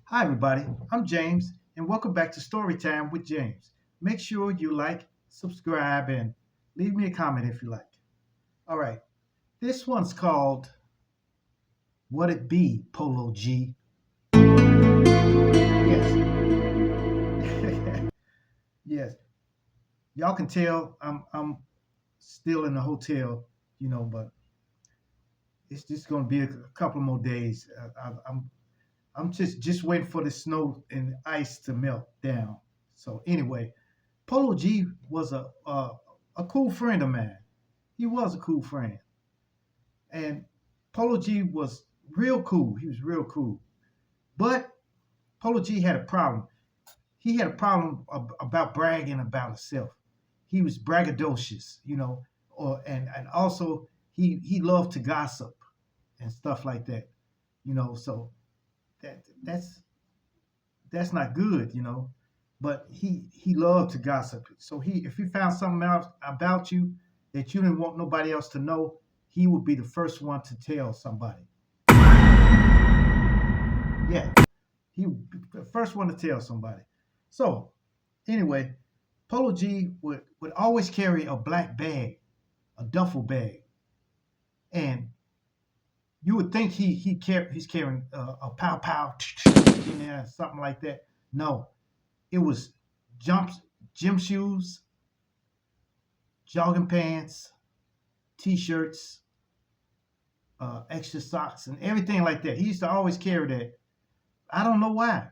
Hi, everybody. I'm James, and welcome back to Storytime with James. Make sure you like, subscribe, and leave me a comment if you like. All right. This one's called What It Be, Polo G. Yes. Yes. Y'all can tell I'm still in the hotel, but it's just going to be a couple more days. I'm just waiting for the snow and ice to melt down. So anyway, Polo G was a cool friend of mine. He was a cool friend, and Polo G was real cool. He was real cool, but Polo G had a problem. He had a problem about bragging about himself. He was braggadocious, or and also he loved to gossip and stuff like that. So that's not good. But he loved to gossip. So if he found something else about you that you didn't want nobody else to know, he would be the first one to tell somebody. Yeah, he would be the first one to tell somebody. So anyway, Polo G would always carry a black bag, a duffel bag, and you would think he's carrying a pow pow in there, something like that. No, it was jumps, gym shoes, jogging pants, t-shirts, extra socks, and everything like that. He used to always carry that. I don't know why,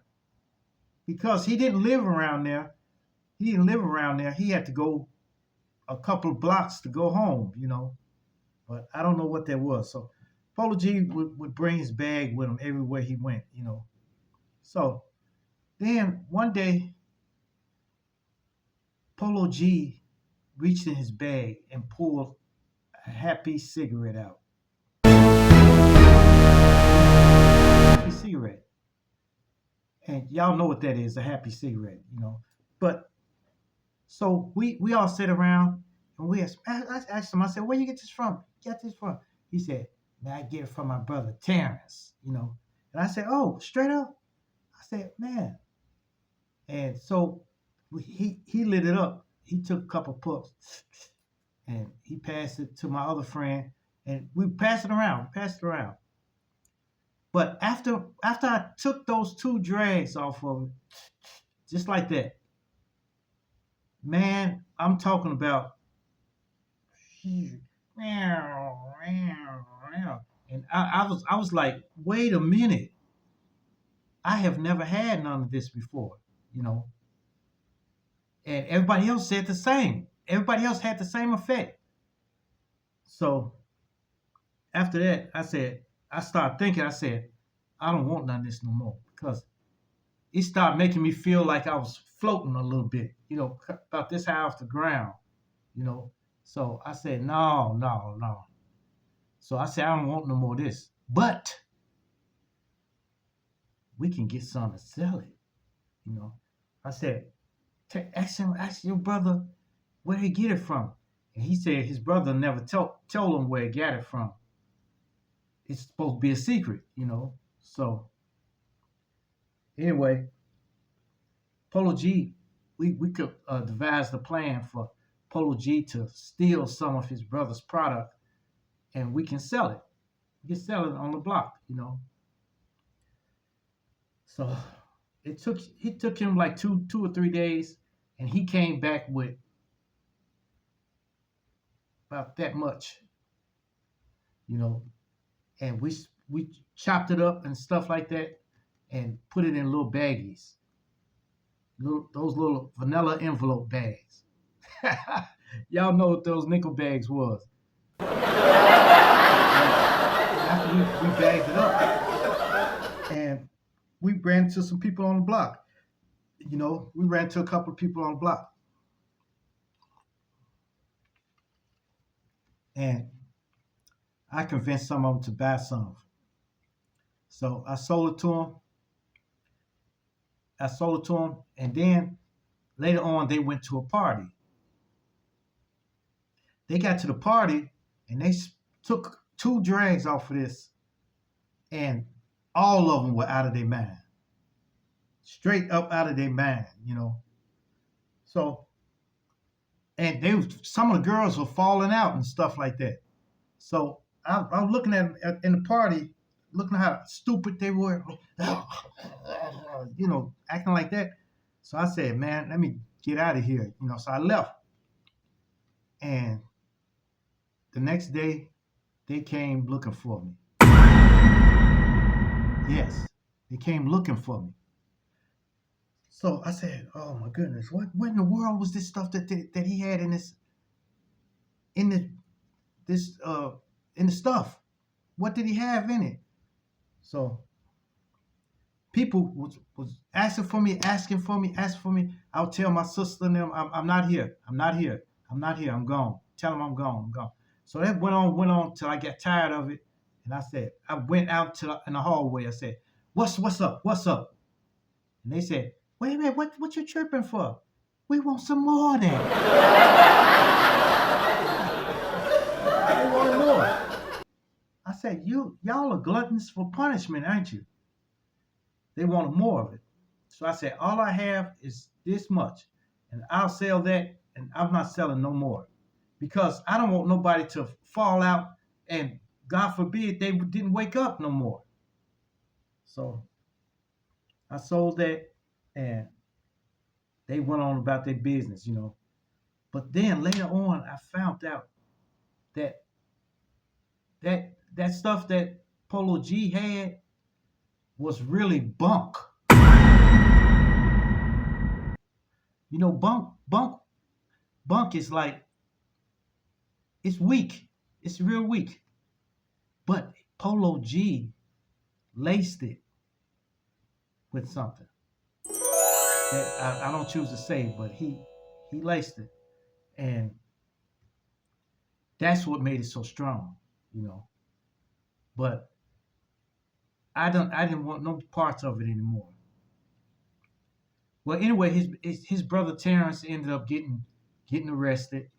because he didn't live around there. He didn't live around there. He had to go a couple of blocks to go home. But I don't know what that was. So Polo G would bring his bag with him everywhere he went. So then one day, Polo G reached in his bag and pulled a happy cigarette out. Happy cigarette. And y'all know what that is, a happy cigarette. But so we all sit around and I asked him, I said, where you get this from? Get this from? He said, man, I get it from my brother Terrence. And I said, oh, straight up? I said, man. And so he lit it up. He took a couple puffs and he passed it to my other friend and we passed it around. Passed it around. But after I took those two drags off of it, just like that, man, I'm talking about and I was like, wait a minute. I have never had none of this before, you know. And everybody else said the same. Everybody else had the same effect. So after that, I started thinking, I said, I don't want none of this no more because it started making me feel like I was floating a little bit, about this high off the ground. So I said, no, no, no. So I said, I don't want no more of this. But we can get some to sell it. I said, ask your brother where he get it from. And he said his brother never told him where he got it from. It's supposed to be a secret. So anyway, Polo G, we could devise the plan for Polo G to steal some of his brother's product and we can sell it. We can sell it on the block. So he took him like two or 3 days, and he came back with about that much, and we chopped it up and stuff like that, and put it in little baggies, those little vanilla envelope bags. Y'all know what those nickel bags was. After we bagged it up, and we ran to some people on the block. We ran to a couple of people on the block, and I convinced some of them to buy some. So I sold it to them. And then later on, they went to a party. They got to the party, and they took two drags off of this, and all of them were out of their mind. straight up out of their mind, So, and some of the girls were falling out and stuff like that. So I was looking at in the party, looking at how stupid they were, acting like that. So I said, man, let me get out of here, So I left, and the next day they came looking for me. Yes, they came looking for me. So I said, "Oh my goodness, what in the world was this stuff that he had in in the this in the stuff? What did he have in it?" So people was asking for me, asking for me, asking for me. I'll tell my sister and them, I'm not here, I'm not here, I'm not here, I'm gone. Tell them I'm gone, I'm gone. So that went on till I got tired of it, and I said, I went out in the hallway. I said, what's up, what's up? And they said, wait a minute, what you tripping for? We want some more of that. They want more. I said, y'all are gluttons for punishment, aren't you? They wanted more of it. So I said, all I have is this much, and I'll sell that, and I'm not selling no more, because I don't want nobody to fall out, and God forbid they didn't wake up no more. So I sold that, and they went on about their business, But then later on, I found out that that stuff that Polo G had was really bunk. Bunk is like, it's weak. It's real weak. But Polo G laced it with something that I don't choose to say, but he laced it, and that's what made it so strong, But I didn't want no parts of it anymore. Well, anyway, his brother Terrence ended up getting arrested,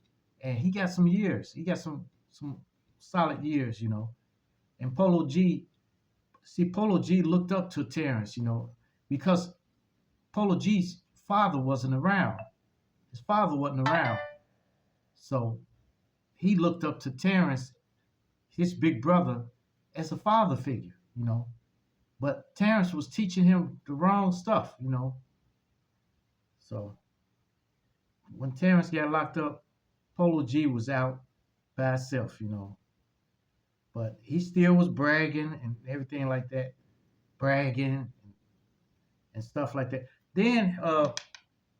and he got some years. He got some solid years, And Polo G looked up to Terrence, because Polo G's father wasn't around. His father wasn't around. So he looked up to Terrence, his big brother, as a father figure. But Terrence was teaching him the wrong stuff. So when Terrence got locked up, Polo G was out by himself. But he still was bragging and everything like that, bragging and stuff like that. Then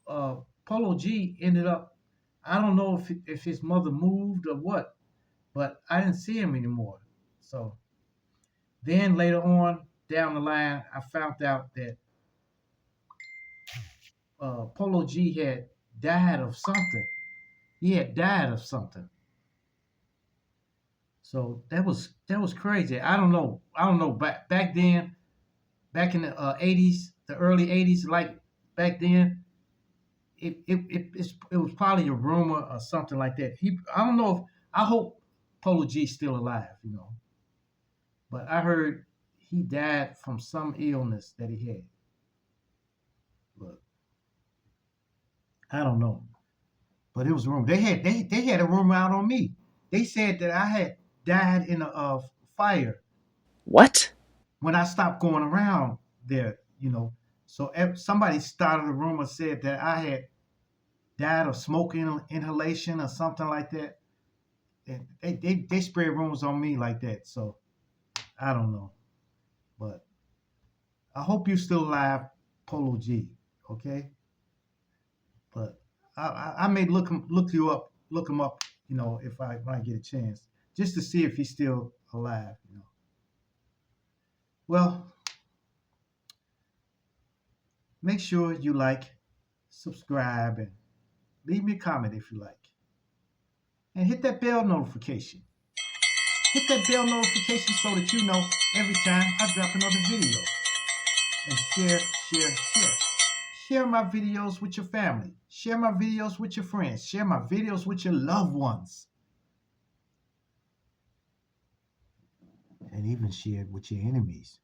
Polo G ended up, I don't know if his mother moved or what, but I didn't see him anymore. So then later on down the line, I found out that Polo G had died of something. He had died of something. So that was crazy. I don't know. Back then, back in the '80s, the early '80s, like back then, it was probably a rumor or something like that. I don't know if I hope Polo G's still alive. But I heard he died from some illness that he had. But I don't know. But it was a rumor. They had a rumor out on me. They said that I had died in a fire What? when I stopped going around there. So somebody started a rumor, said that I had died of smoke inhalation or something like that. And they spread rumors on me like that. So I don't know. But I hope you're still alive, Polo G. Okay? But I may look him up, if I when I get a chance, just to see if he's still alive. Well, make sure you like, subscribe, and leave me a comment if you like. And hit that bell notification. Hit that bell notification so that you know every time I drop another video. And share, share, share. Share my videos with your family. Share my videos with your friends. Share my videos with your loved ones. And even share it with your enemies.